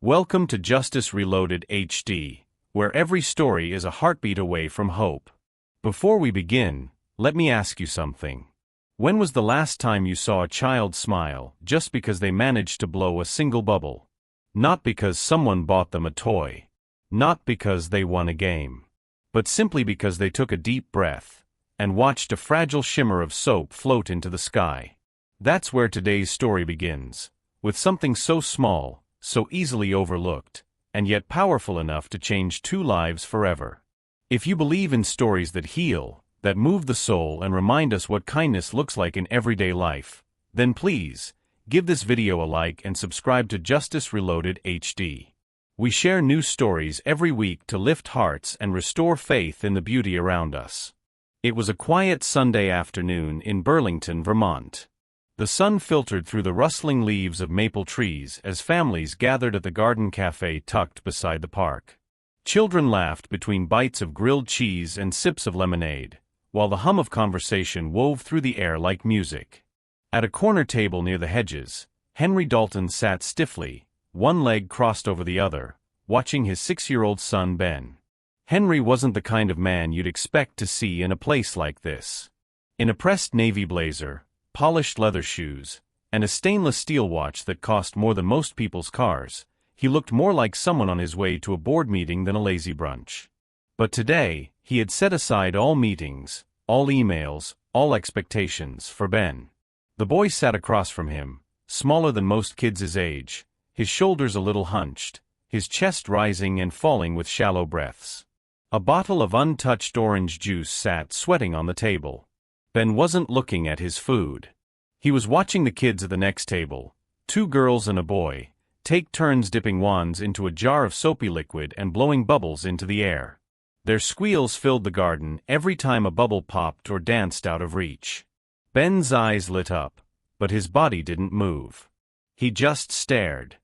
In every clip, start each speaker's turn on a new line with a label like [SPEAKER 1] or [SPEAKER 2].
[SPEAKER 1] Welcome to Justice Reloaded HD, where every story is a heartbeat away from hope. Before we begin, let me ask you something. When was the last time you saw a child smile just because they managed to blow a single bubble? Not because someone bought them a toy. Not because they won a game. But simply because they took a deep breath and watched a fragile shimmer of soap float into the sky. That's where today's story begins, with something so small, so easily overlooked, and yet powerful enough to change two lives forever. If you believe in stories that heal, that move the soul and remind us what kindness looks like in everyday life, then please, give this video a like and subscribe to Justice Reloaded HD. We share new stories every week to lift hearts and restore faith in the beauty around us. It was a quiet Sunday afternoon in Burlington, Vermont. The sun filtered through the rustling leaves of maple trees as families gathered at the garden café tucked beside the park. Children laughed between bites of grilled cheese and sips of lemonade, while the hum of conversation wove through the air like music. At a corner table near the hedges, Henry Dalton sat stiffly, one leg crossed over the other, watching his 6-year-old son Ben. Henry wasn't the kind of man you'd expect to see in a place like this. In a pressed navy blazer, polished leather shoes, and a stainless steel watch that cost more than most people's cars, he looked more like someone on his way to a board meeting than a lazy brunch. But today, he had set aside all meetings, all emails, all expectations for Ben. The boy sat across from him, smaller than most kids his age, his shoulders a little hunched, his chest rising and falling with shallow breaths. A bottle of untouched orange juice sat sweating on the table. Ben wasn't looking at his food. He was watching the kids at the next table, 2 girls and a boy, take turns dipping wands into a jar of soapy liquid and blowing bubbles into the air. Their squeals filled the garden every time a bubble popped or danced out of reach. Ben's eyes lit up, but his body didn't move. He just stared.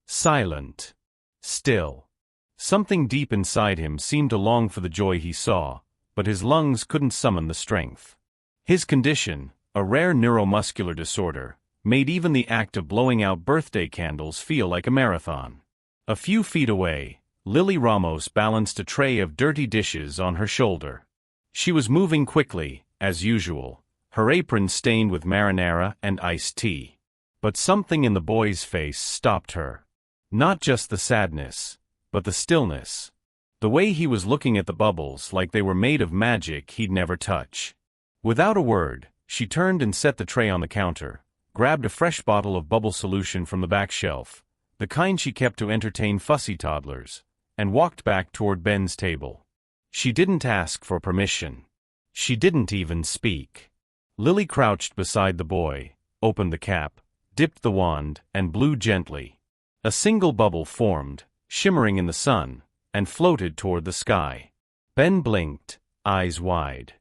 [SPEAKER 1] Silent. Still. Something deep inside him seemed to long for the joy he saw, but his lungs couldn't summon the strength. His condition, a rare neuromuscular disorder, made even the act of blowing out birthday candles feel like a marathon. A few feet away, Lily Ramos balanced a tray of dirty dishes on her shoulder. She was moving quickly, as usual, her apron stained with marinara and iced tea. But something in the boy's face stopped her. Not just the sadness, but the stillness. The way he was looking at the bubbles like they were made of magic he'd never touch. Without a word, she turned and set the tray on the counter, grabbed a fresh bottle of bubble solution from the back shelf, the kind she kept to entertain fussy toddlers, and walked back toward Ben's table. She didn't ask for permission. She didn't even speak. Lily crouched beside the boy, opened the cap, dipped the wand, and blew gently. A single bubble formed, shimmering in the sun, and floated toward the sky. Ben blinked, eyes wide.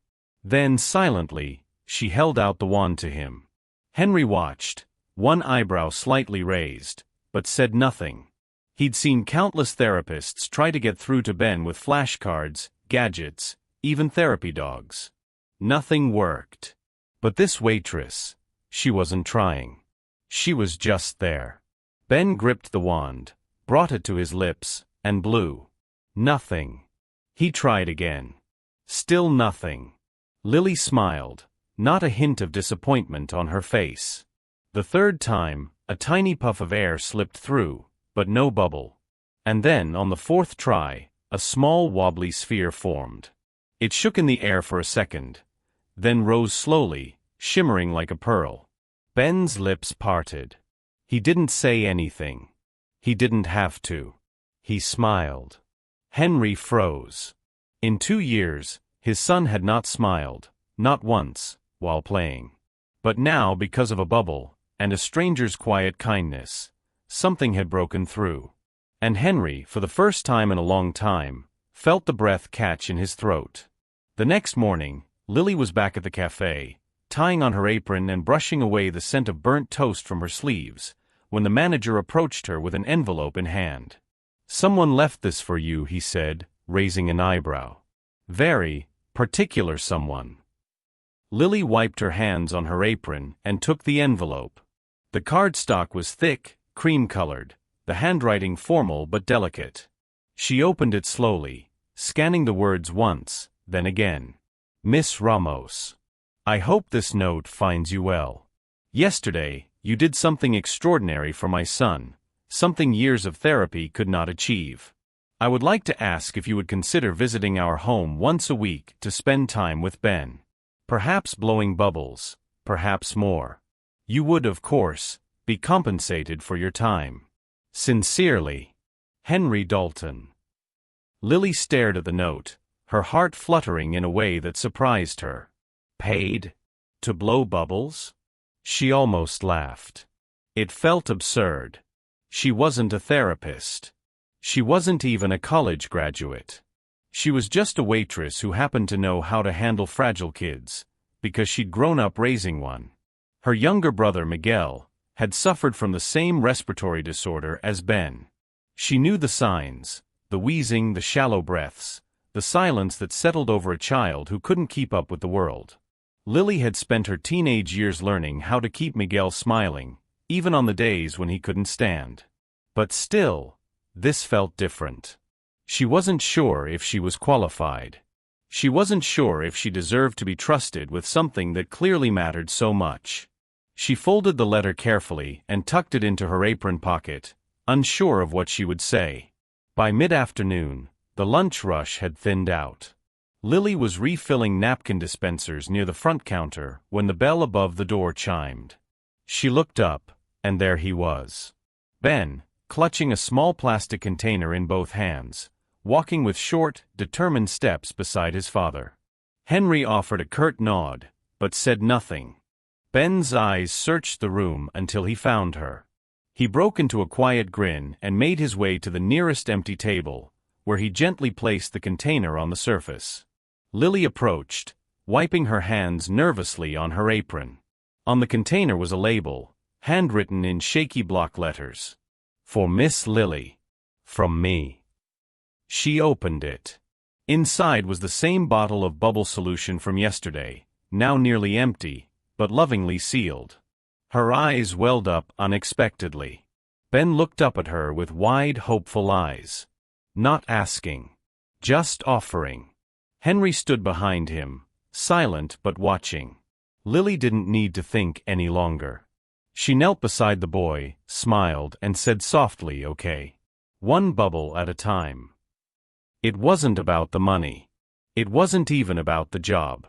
[SPEAKER 1] Then, silently, she held out the wand to him. Henry watched, one eyebrow slightly raised, but said nothing. He'd seen countless therapists try to get through to Ben with flashcards, gadgets, even therapy dogs. Nothing worked. But this waitress, she wasn't trying. She was just there. Ben gripped the wand, brought it to his lips, and blew. Nothing. He tried again. Still nothing. Lily smiled, not a hint of disappointment on her face. The third time, a tiny puff of air slipped through, but no bubble. And then, on the 4th try, a small wobbly sphere formed. It shook in the air for a second, then rose slowly, shimmering like a pearl. Ben's lips parted. He didn't say anything. He didn't have to. He smiled. Henry froze. In 2 years, his son had not smiled, not once, while playing. But now, because of a bubble, and a stranger's quiet kindness, something had broken through. And Henry, for the first time in a long time, felt the breath catch in his throat. The next morning, Lily was back at the café, tying on her apron and brushing away the scent of burnt toast from her sleeves, when the manager approached her with an envelope in hand. "Someone left this for you," he said, raising an eyebrow. "Very particular someone." Lily wiped her hands on her apron and took the envelope. The cardstock was thick, cream-colored, the handwriting formal but delicate. She opened it slowly, scanning the words once, then again. Miss Ramos. I hope this note finds you well. Yesterday, you did something extraordinary for my son, something years of therapy could not achieve. I would like to ask if you would consider visiting our home once a week to spend time with Ben. Perhaps blowing bubbles, perhaps more. You would, of course, be compensated for your time. Sincerely, Henry Dalton. Lily stared at the note, her heart fluttering in a way that surprised her. Paid? To blow bubbles? She almost laughed. It felt absurd. She wasn't a therapist. She wasn't even a college graduate. She was just a waitress who happened to know how to handle fragile kids, because she'd grown up raising one. Her younger brother Miguel had suffered from the same respiratory disorder as Ben. She knew the signs, the wheezing, the shallow breaths, the silence that settled over a child who couldn't keep up with the world. Lily had spent her teenage years learning how to keep Miguel smiling, even on the days when he couldn't stand. But still, this felt different. She wasn't sure if she was qualified. She wasn't sure if she deserved to be trusted with something that clearly mattered so much. She folded the letter carefully and tucked it into her apron pocket, unsure of what she would say. By mid-afternoon, the lunch rush had thinned out. Lily was refilling napkin dispensers near the front counter when the bell above the door chimed. She looked up, and there he was. Ben, clutching a small plastic container in both hands, walking with short, determined steps beside his father. Henry offered a curt nod, but said nothing. Ben's eyes searched the room until he found her. He broke into a quiet grin and made his way to the nearest empty table, where he gently placed the container on the surface. Lily approached, wiping her hands nervously on her apron. On the container was a label, handwritten in shaky block letters. For Miss Lily. From me. She opened it. Inside was the same bottle of bubble solution from yesterday, now nearly empty, but lovingly sealed. Her eyes welled up unexpectedly. Ben looked up at her with wide, hopeful eyes. Not asking. Just offering. Henry stood behind him, silent but watching. Lily didn't need to think any longer. She knelt beside the boy, smiled, and said softly, "Okay. One bubble at a time." It wasn't about the money. It wasn't even about the job.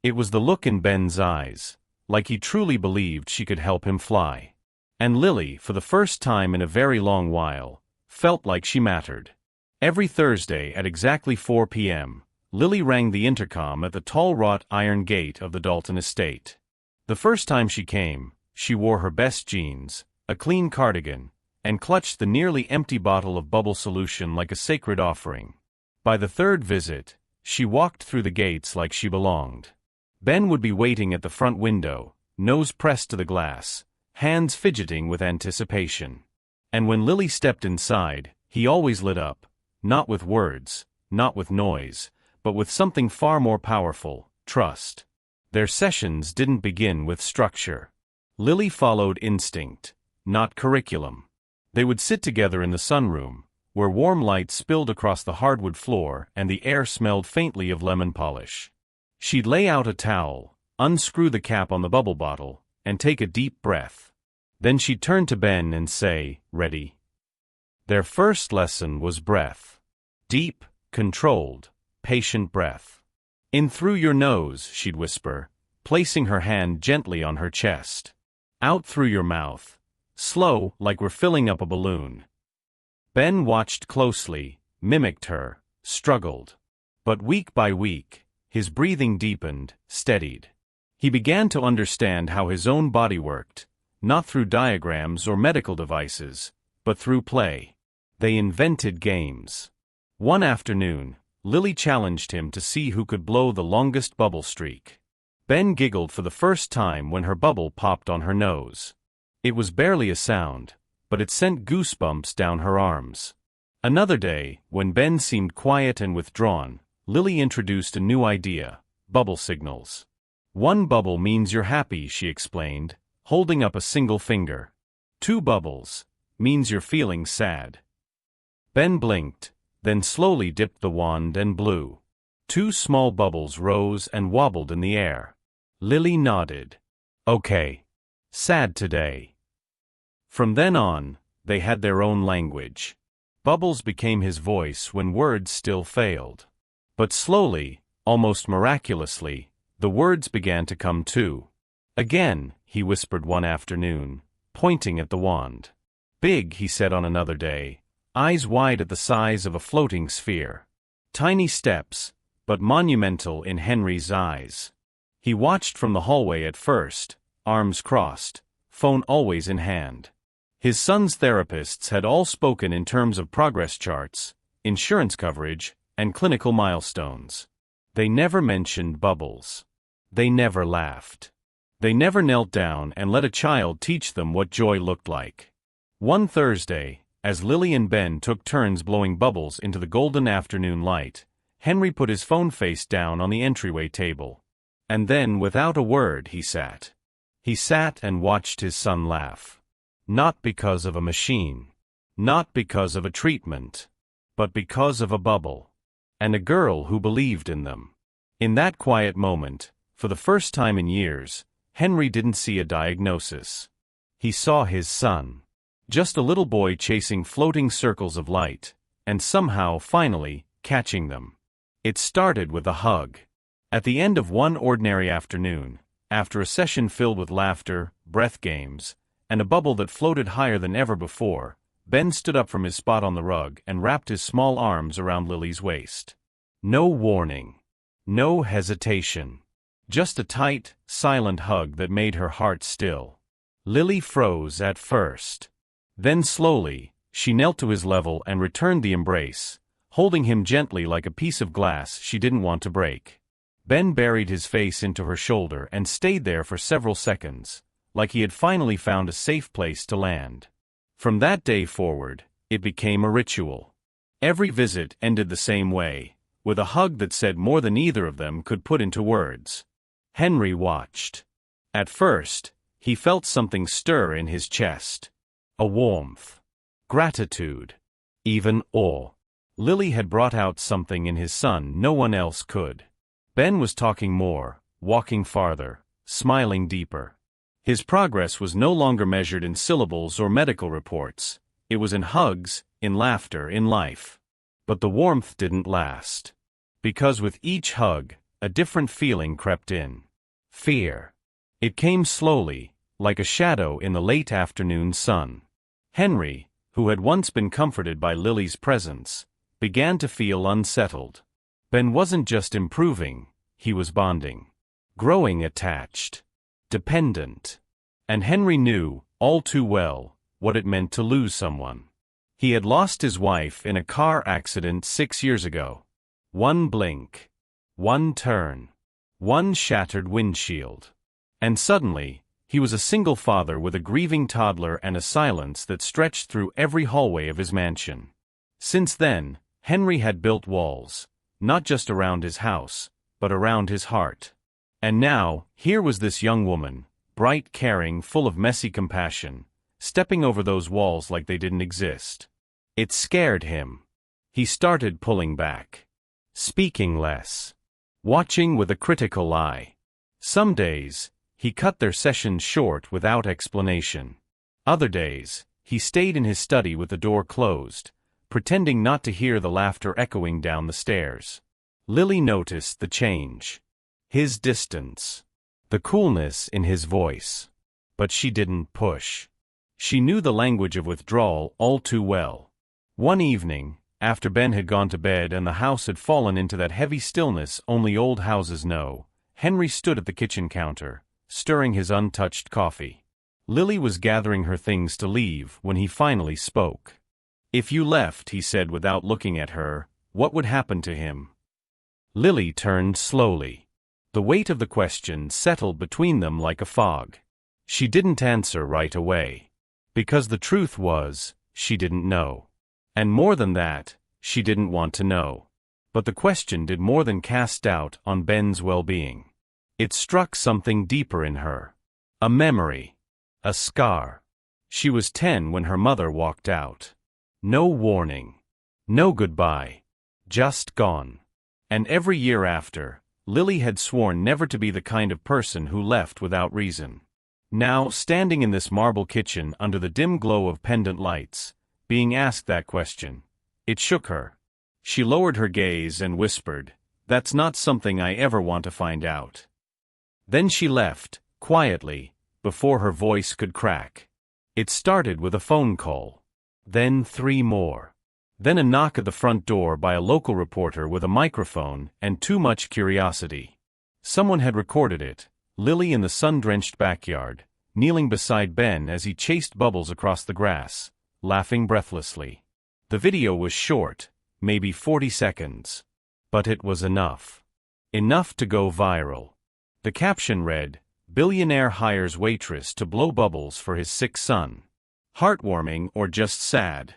[SPEAKER 1] It was the look in Ben's eyes, like he truly believed she could help him fly. And Lily, for the first time in a very long while, felt like she mattered. Every Thursday at exactly 4 p.m., Lily rang the intercom at the tall wrought iron gate of the Dalton estate. The first time she came, she wore her best jeans, a clean cardigan, and clutched the nearly empty bottle of bubble solution like a sacred offering. By the third visit, she walked through the gates like she belonged. Ben would be waiting at the front window, nose pressed to the glass, hands fidgeting with anticipation. And when Lily stepped inside, he always lit up, not with words, not with noise, but with something far more powerful, trust. Their sessions didn't begin with structure. Lily followed instinct, not curriculum. They would sit together in the sunroom, where warm light spilled across the hardwood floor and the air smelled faintly of lemon polish. She'd lay out a towel, unscrew the cap on the bubble bottle, and take a deep breath. Then she'd turn to Ben and say, "Ready?" Their first lesson was breath. Deep, controlled, patient breath. "In through your nose," she'd whisper, placing her hand gently on her chest. "Out through your mouth. Slow, like we're filling up a balloon." Ben watched closely, mimicked her, struggled. But week by week, his breathing deepened, steadied. He began to understand how his own body worked, not through diagrams or medical devices, but through play. They invented games. One afternoon, Lily challenged him to see who could blow the longest bubble streak. Ben giggled for the first time when her bubble popped on her nose. It was barely a sound, but it sent goosebumps down her arms. Another day, when Ben seemed quiet and withdrawn, Lily introduced a new idea: bubble signals. "One bubble means you're happy," she explained, holding up a single finger. "Two bubbles means you're feeling sad. Ben blinked, then slowly dipped the wand and blew. 2 small bubbles rose and wobbled in the air. Lily nodded. Okay. Sad today. From then on, they had their own language. Bubbles became his voice when words still failed. But slowly, almost miraculously, the words began to come too. Again, he whispered one afternoon, pointing at the wand. Big, he said on another day, eyes wide at the size of a floating sphere. Tiny steps, but monumental in Henry's eyes. He watched from the hallway at first, arms crossed, phone always in hand. His son's therapists had all spoken in terms of progress charts, insurance coverage, and clinical milestones. They never mentioned bubbles. They never laughed. They never knelt down and let a child teach them what joy looked like. One Thursday, as Lily and Ben took turns blowing bubbles into the golden afternoon light, Henry put his phone face down on the entryway table. And then, without a word, he sat. He sat and watched his son laugh. Not because of a machine. Not because of a treatment. But because of a bubble. And a girl who believed in them. In that quiet moment, for the first time in years, Henry didn't see a diagnosis. He saw his son. Just a little boy chasing floating circles of light, and somehow, finally, catching them. It started with a hug. At the end of one ordinary afternoon, after a session filled with laughter, breath games, and a bubble that floated higher than ever before, Ben stood up from his spot on the rug and wrapped his small arms around Lily's waist. No warning. No hesitation. Just a tight, silent hug that made her heart still. Lily froze at first. Then slowly, she knelt to his level and returned the embrace, holding him gently like a piece of glass she didn't want to break. Ben buried his face into her shoulder and stayed there for several seconds, like he had finally found a safe place to land. From that day forward, it became a ritual. Every visit ended the same way, with a hug that said more than either of them could put into words. Henry watched. At first, he felt something stir in his chest. A warmth. Gratitude. Even awe. Lily had brought out something in his son no one else could. Ben was talking more, walking farther, smiling deeper. His progress was no longer measured in syllables or medical reports. It was in hugs, in laughter, in life. But the warmth didn't last. Because with each hug, a different feeling crept in. Fear. It came slowly, like a shadow in the late afternoon sun. Henry, who had once been comforted by Lily's presence, began to feel unsettled. Ben wasn't just improving, he was bonding. Growing attached. Dependent. And Henry knew, all too well, what it meant to lose someone. He had lost his wife in a car accident 6 years ago. One blink. One turn. One shattered windshield. And suddenly, he was a single father with a grieving toddler and a silence that stretched through every hallway of his mansion. Since then, Henry had built walls, not just around his house, but around his heart. And now, here was this young woman, bright, caring, full of messy compassion, stepping over those walls like they didn't exist. It scared him. He started pulling back. Speaking less. Watching with a critical eye. Some days, he cut their sessions short without explanation. Other days, he stayed in his study with the door closed, pretending not to hear the laughter echoing down the stairs. Lily noticed the change. His distance. The coolness in his voice. But she didn't push. She knew the language of withdrawal all too well. One evening, after Ben had gone to bed and the house had fallen into that heavy stillness only old houses know, Henry stood at the kitchen counter, stirring his untouched coffee. Lily was gathering her things to leave when he finally spoke. "If you left," he said without looking at her, "what would happen to him?" Lily turned slowly. The weight of the question settled between them like a fog. She didn't answer right away. Because the truth was, she didn't know. And more than that, she didn't want to know. But the question did more than cast doubt on Ben's well-being. It struck something deeper in her. A memory. A scar. She was 10 when her mother walked out. No warning. No goodbye. Just gone. And every year after, Lily had sworn never to be the kind of person who left without reason. Now, standing in this marble kitchen under the dim glow of pendant lights, being asked that question, it shook her. She lowered her gaze and whispered, "That's not something I ever want to find out." Then she left, quietly, before her voice could crack. It started with a phone call. Then 3 more. Then a knock at the front door by a local reporter with a microphone and too much curiosity. Someone had recorded it, Lily in the sun-drenched backyard, kneeling beside Ben as he chased Bubbles across the grass, laughing breathlessly. The video was short, maybe 40 seconds. But it was enough. Enough to go viral. The caption read, "Billionaire hires waitress to blow bubbles for his sick son. Heartwarming or just sad?"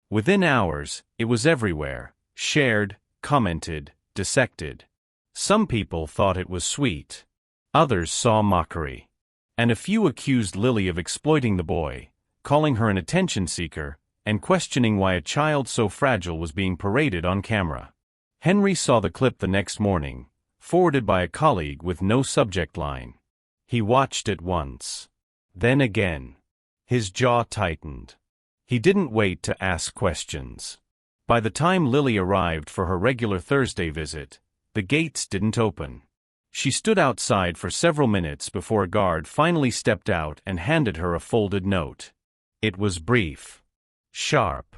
[SPEAKER 1] Within hours, it was everywhere, shared, commented, dissected. Some people thought it was sweet. Others saw mockery. And a few accused Lily of exploiting the boy, calling her an attention seeker, and questioning why a child so fragile was being paraded on camera. Henry saw the clip the next morning, forwarded by a colleague with no subject line. He watched it once. Then again. His jaw tightened. He didn't wait to ask questions. By the time Lily arrived for her regular Thursday visit, the gates didn't open. She stood outside for several minutes before a guard finally stepped out and handed her a folded note. It was brief. Sharp.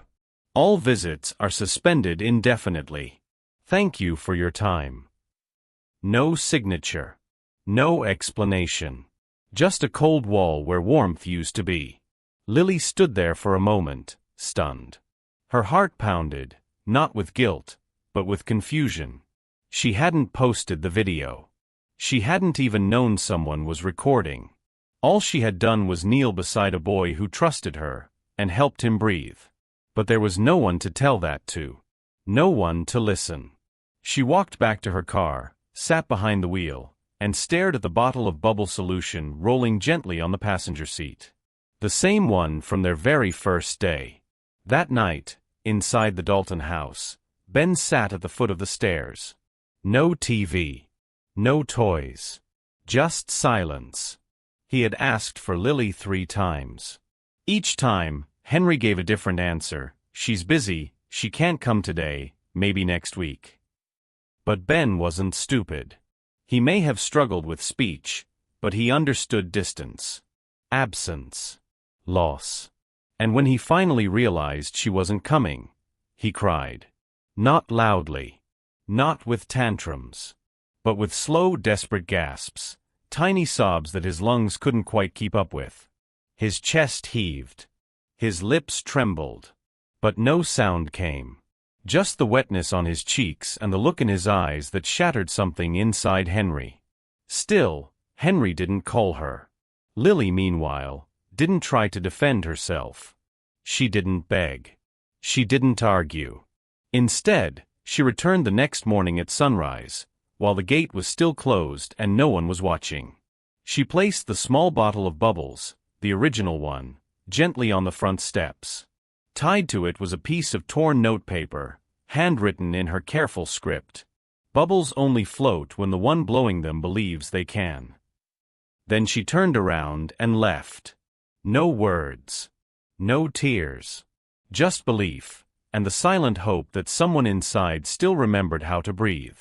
[SPEAKER 1] "All visits are suspended indefinitely. Thank you for your time." No signature. No explanation. Just a cold wall where warmth used to be. Lily stood there for a moment, stunned. Her heart pounded, not with guilt, but with confusion. She hadn't posted the video. She hadn't even known someone was recording. All she had done was kneel beside a boy who trusted her, and helped him breathe. But there was no one to tell that to. No one to listen. She walked back to her car, sat behind the wheel, and stared at the bottle of bubble solution rolling gently on the passenger seat. The same one from their very first day. That night, inside the Dalton house, Ben sat at the foot of the stairs. No TV. No toys. Just silence. He had asked for Lily 3 times. Each time, Henry gave a different answer. "She's busy, she can't come today, maybe next week." But Ben wasn't stupid. He may have struggled with speech, but he understood distance. Absence. Loss. And when he finally realized she wasn't coming, he cried. Not loudly. Not with tantrums. But with slow, desperate gasps, tiny sobs that his lungs couldn't quite keep up with. His chest heaved. His lips trembled. But no sound came. Just the wetness on his cheeks and the look in his eyes that shattered something inside Henry. Still, Henry didn't call her. Lily, meanwhile, didn't try to defend herself. She didn't beg. She didn't argue. Instead, she returned the next morning at sunrise, while the gate was still closed and no one was watching. She placed the small bottle of bubbles, the original one, gently on the front steps. Tied to it was a piece of torn notepaper, handwritten in her careful script. Bubbles only float when the one blowing them believes they can. Then she turned around and left. No words. No tears. Just belief, and the silent hope that someone inside still remembered how to breathe.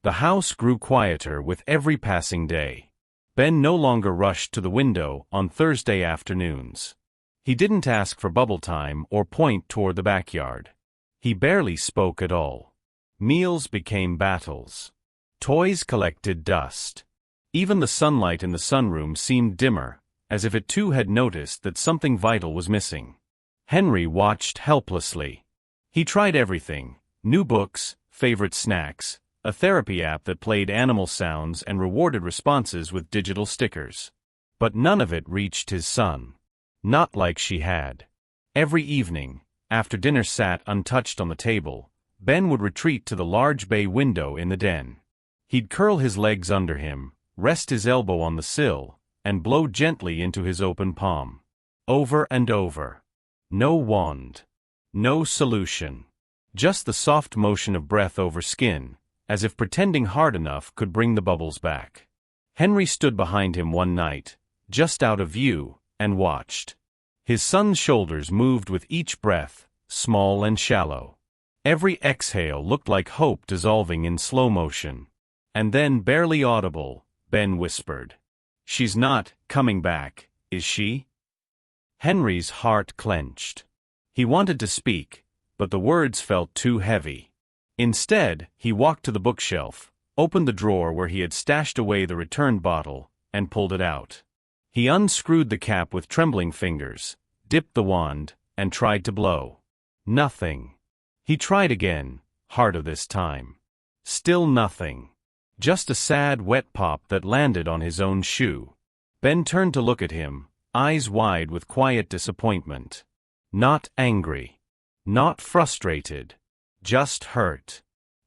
[SPEAKER 1] The house grew quieter with every passing day. Ben no longer rushed to the window on Thursday afternoons. He didn't ask for bubble time or point toward the backyard. He barely spoke at all. Meals became battles. Toys collected dust. Even the sunlight in the sunroom seemed dimmer, as if it too had noticed that something vital was missing. Henry watched helplessly. He tried everything: new books, favorite snacks, a therapy app that played animal sounds and rewarded responses with digital stickers. But none of it reached his son. Not like she had. Every evening, after dinner sat untouched on the table, Ben would retreat to the large bay window in the den. He'd curl his legs under him, rest his elbow on the sill, and blow gently into his open palm. Over and over. No wand. No solution. Just the soft motion of breath over skin, as if pretending hard enough could bring the bubbles back. Henry stood behind him one night, just out of view, and watched. His son's shoulders moved with each breath, small and shallow. Every exhale looked like hope dissolving in slow motion. And then, barely audible, Ben whispered, "She's not coming back, is she?" Henry's heart clenched. He wanted to speak, but the words felt too heavy. Instead, he walked to the bookshelf, opened the drawer where he had stashed away the returned bottle, and pulled it out. He unscrewed the cap with trembling fingers, dipped the wand, and tried to blow. Nothing. He tried again, harder this time. Still nothing. Just a sad, wet pop that landed on his own shoe. Ben turned to look at him, eyes wide with quiet disappointment. Not angry. Not frustrated. Just hurt.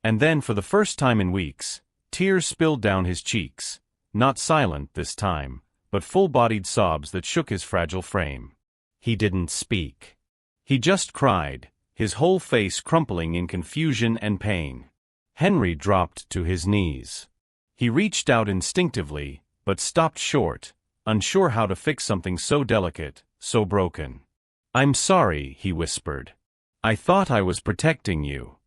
[SPEAKER 1] And then, for the first time in weeks, tears spilled down his cheeks, not silent this time, but full-bodied sobs that shook his fragile frame. He didn't speak. He just cried, his whole face crumpling in confusion and pain. Henry dropped to his knees. He reached out instinctively, but stopped short, unsure how to fix something so delicate, so broken. "I'm sorry," he whispered. "I thought I was protecting you."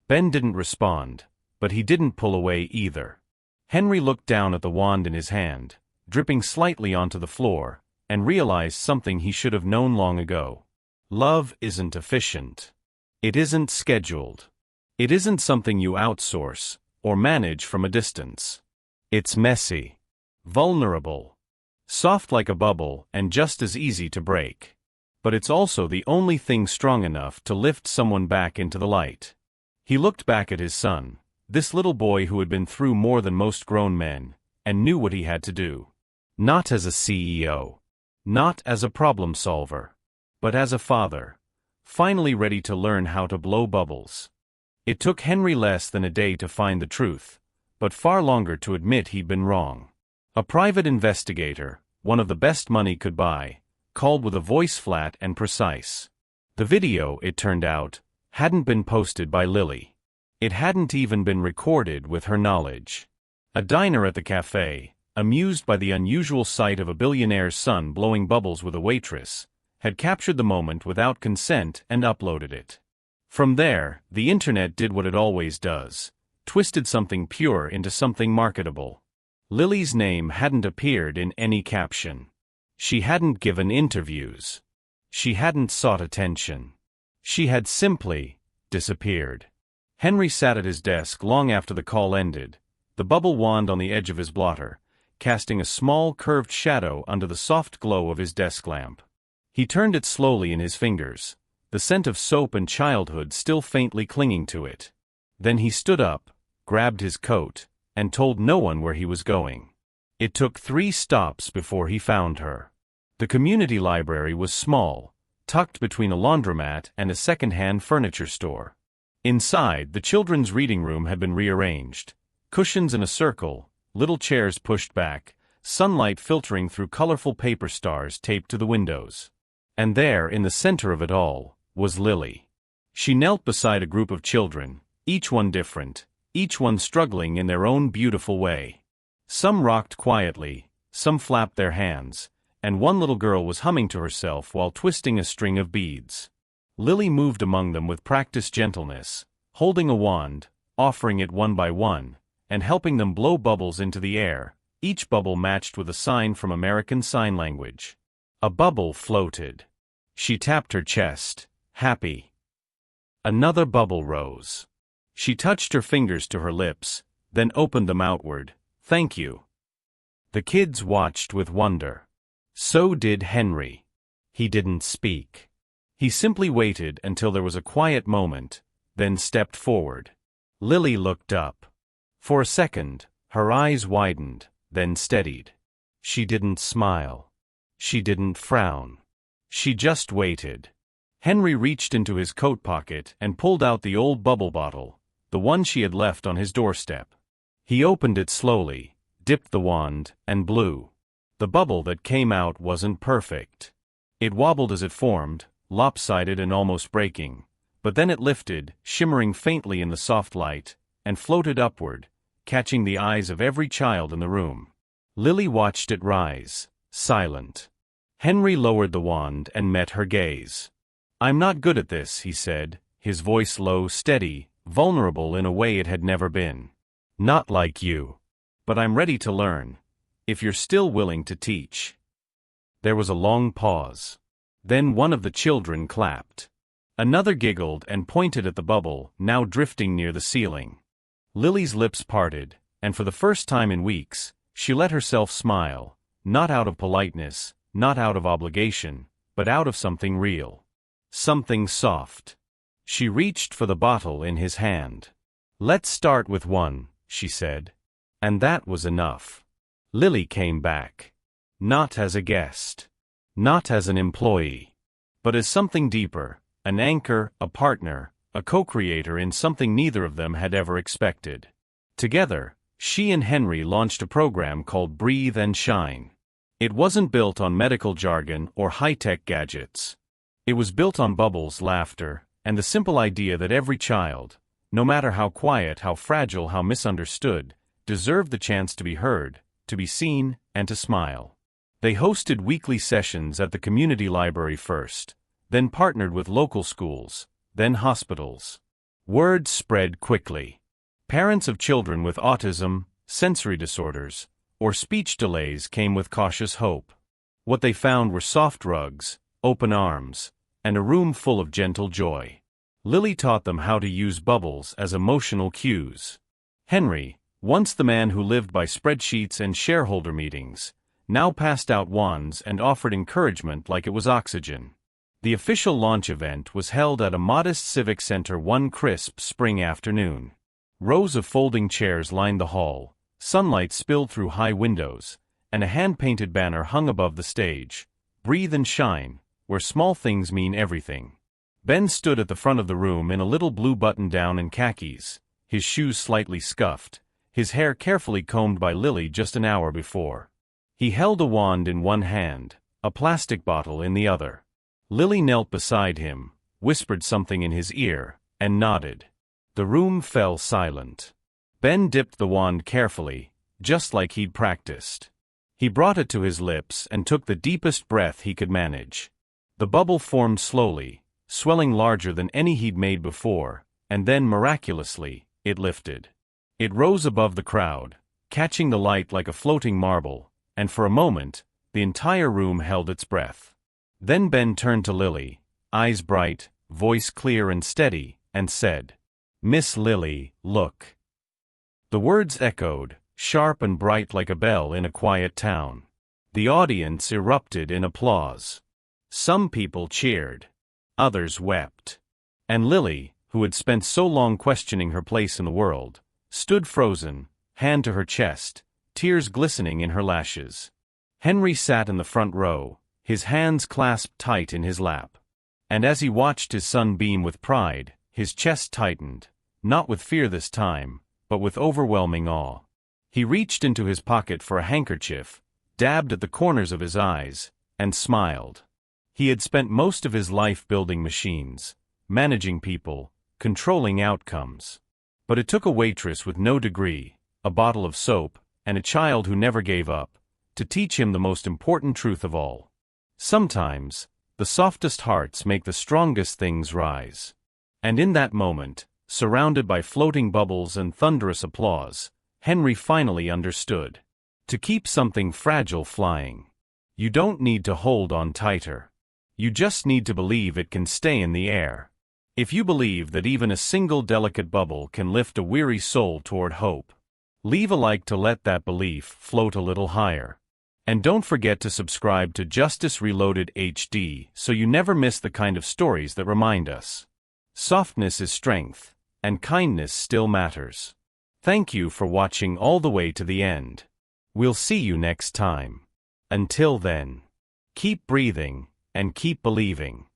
[SPEAKER 1] Ben didn't respond, but he didn't pull away either. Henry looked down at the wand in his hand, dripping slightly onto the floor, and realized something he should have known long ago. Love isn't efficient. It isn't scheduled. It isn't something you outsource or manage from a distance. It's messy, vulnerable, soft like a bubble and just as easy to break. But it's also the only thing strong enough to lift someone back into the light. He looked back at his son, this little boy who had been through more than most grown men, and knew what he had to do. Not as a CEO. Not as a problem solver. But as a father. Finally ready to learn how to blow bubbles. It took Henry less than a day to find the truth, but far longer to admit he'd been wrong. A private investigator, one of the best money could buy, called with a voice flat and precise. The video, it turned out, hadn't been posted by Lily. It hadn't even been recorded with her knowledge. A diner at the café, amused by the unusual sight of a billionaire's son blowing bubbles with a waitress, had captured the moment without consent and uploaded it. From there, the internet did what it always does, twisted something pure into something marketable. Lily's name hadn't appeared in any caption. She hadn't given interviews. She hadn't sought attention. She had simply disappeared. Henry sat at his desk long after the call ended, the bubble wand on the edge of his blotter, casting a small curved shadow under the soft glow of his desk lamp. He turned it slowly in his fingers, the scent of soap and childhood still faintly clinging to it. Then he stood up, grabbed his coat, and told no one where he was going. It took 3 stops before he found her. The community library was small, tucked between a laundromat and a second-hand furniture store. Inside, the children's reading room had been rearranged, cushions in a circle, little chairs pushed back, sunlight filtering through colorful paper stars taped to the windows. And there, in the center of it all, was Lily. She knelt beside a group of children, each one different, each one struggling in their own beautiful way. Some rocked quietly, some flapped their hands, and one little girl was humming to herself while twisting a string of beads. Lily moved among them with practiced gentleness, holding a wand, offering it one by one, and helping them blow bubbles into the air, each bubble matched with a sign from American Sign Language. A bubble floated. She tapped her chest, happy. Another bubble rose. She touched her fingers to her lips, then opened them outward. "Thank you." The kids watched with wonder. So did Henry. He didn't speak. He simply waited until there was a quiet moment, then stepped forward. Lily looked up. For a second, her eyes widened, then steadied. She didn't smile. She didn't frown. She just waited. Henry reached into his coat pocket and pulled out the old bubble bottle, the one she had left on his doorstep. He opened it slowly, dipped the wand, and blew. The bubble that came out wasn't perfect. It wobbled as it formed, lopsided and almost breaking, but then it lifted, shimmering faintly in the soft light, and floated upward, catching the eyes of every child in the room. Lily watched it rise, silent. Henry lowered the wand and met her gaze. "I'm not good at this," he said, his voice low, steady, vulnerable in a way it had never been. "Not like you. But I'm ready to learn, if you're still willing to teach." There was a long pause. Then one of the children clapped. Another giggled and pointed at the bubble, now drifting near the ceiling. Lily's lips parted, and for the first time in weeks, she let herself smile, not out of politeness, not out of obligation, but out of something real. Something soft. She reached for the bottle in his hand. "Let's start with one," she said. And that was enough. Lily came back. Not as a guest. Not as an employee. But as something deeper, an anchor, a partner, a co-creator in something neither of them had ever expected. Together, she and Henry launched a program called Breathe and Shine. It wasn't built on medical jargon or high-tech gadgets. It was built on bubbles, laughter, and the simple idea that every child, no matter how quiet, how fragile, how misunderstood, deserved the chance to be heard, to be seen, and to smile. They hosted weekly sessions at the community library first, then partnered with local schools, then hospitals. Word spread quickly. Parents of children with autism, sensory disorders, or speech delays came with cautious hope. What they found were soft rugs, open arms, and a room full of gentle joy. Lily taught them how to use bubbles as emotional cues. Henry, once the man who lived by spreadsheets and shareholder meetings, now passed out wands and offered encouragement like it was oxygen. The official launch event was held at a modest civic center one crisp spring afternoon. Rows of folding chairs lined the hall, sunlight spilled through high windows, and a hand-painted banner hung above the stage. "Breathe and Shine, where small things mean everything." Ben stood at the front of the room in a little blue button-down and khakis, his shoes slightly scuffed, his hair carefully combed by Lily just an hour before. He held a wand in one hand, a plastic bottle in the other. Lily knelt beside him, whispered something in his ear, and nodded. The room fell silent. Ben dipped the wand carefully, just like he'd practiced. He brought it to his lips and took the deepest breath he could manage. The bubble formed slowly, swelling larger than any he'd made before, and then miraculously, it lifted. It rose above the crowd, catching the light like a floating marble, and for a moment, the entire room held its breath. Then Ben turned to Lily, eyes bright, voice clear and steady, and said, "Miss Lily, look." The words echoed, sharp and bright like a bell in a quiet town. The audience erupted in applause. Some people cheered. Others wept. And Lily, who had spent so long questioning her place in the world, stood frozen, hand to her chest, tears glistening in her lashes. Henry sat in the front row, his hands clasped tight in his lap. And as he watched his son beam with pride, his chest tightened, not with fear this time, but with overwhelming awe. He reached into his pocket for a handkerchief, dabbed at the corners of his eyes, and smiled. He had spent most of his life building machines, managing people, controlling outcomes. But it took a waitress with no degree, a bottle of soap, and a child who never gave up, to teach him the most important truth of all. Sometimes, the softest hearts make the strongest things rise. And in that moment, surrounded by floating bubbles and thunderous applause, Henry finally understood. To keep something fragile flying, you don't need to hold on tighter. You just need to believe it can stay in the air. If you believe that even a single delicate bubble can lift a weary soul toward hope, leave a like to let that belief float a little higher. And don't forget to subscribe to Justice Reloaded HD so you never miss the kind of stories that remind us. Softness is strength, and kindness still matters. Thank you for watching all the way to the end. We'll see you next time. Until then, keep breathing, and keep believing.